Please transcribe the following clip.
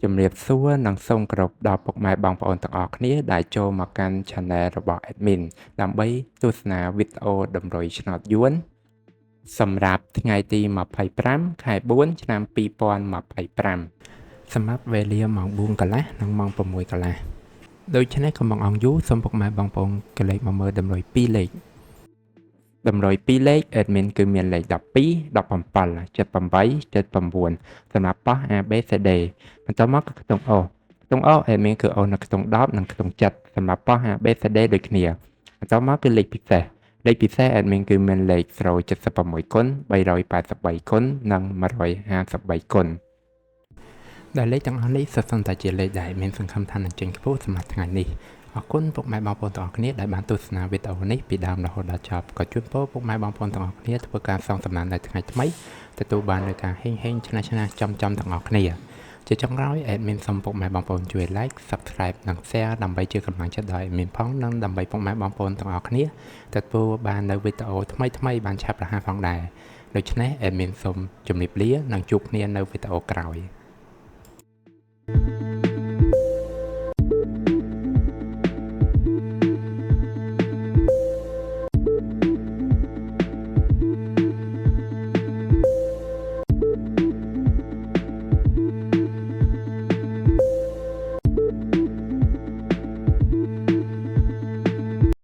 ជំរាបសួរនិងសូមគោរពដល់ពុកម៉ែបងប្អូនទាំងអស់គ្នាដែលចូលមកកាន់ Channel របស់ Admin ដើម្បីទស្សនាវីដេអូតម្រុយឆ្នោតយួនសម្រាប់ថ្ងៃទី25 ខែ 4 ឆ្នាំ 2025 សម្រាប់វេលាម៉ោង 4 កន្លះនិងម៉ោង 6 កន្លះដូច្នេះកុំបង្អង់យូរសូមពុកម៉ែបងប្អូនកលេចមកមើលតម្រុយ2លេខតម្រុយ2លេខ Admin គឺមានលេខ12 17 78 79សម្រាប់ប៉ោះ ABCD បន្តមកគឺខ្ទង់ O ខ្ទង់ O Admin គឺ O នៅខ្ទង់10និងខ្ទង់7សម្រាប់ប៉ោះ ABCD ដូចគ្នាបន្តមកគឺលេខពិសេសAdmin គឺមានលេខ076គុណ383គុណនិង153គុណដែលលេខទាំងអស់នេះសុទ្ធសឹងតែជាលេខដែលមានសង្ឃឹមថានឹងចេញខ្ពស់សម្រាប់ថ្ងៃនេះអរគុណពុកម៉ែបងប្អូនទាំងអស់គ្នាដែលបានទស្សនាវីដេអូនេះពីដើមរហូតដល់ចប់ក៏ជូនពរពុកម៉ែបងប្អូនទាំងអស់គ្នាធ្វើការសងសំណាននៅថ្ងៃថ្មីទទួលបាននូវការហេងឆ្នះចំទាំងអស់គ្នាជាចុងក្រោយ Admin សូមពុកម៉ែបងប្អូនជួយ Like Subscribe និង Share ដើម្បីជាកម្លាំងចិត្តដល់ Admin ផងនិងដើម្បីពុកម៉ែបងប្អូនទាំងអស់គ្នាទទួលបាននូវវីដេអូថ្មីបានឆាប់រហ័សផងដែរដូច្នេះ Admin សូមជម្រាបលានិងជួបគ្នានៅវីដេអូក្រោយ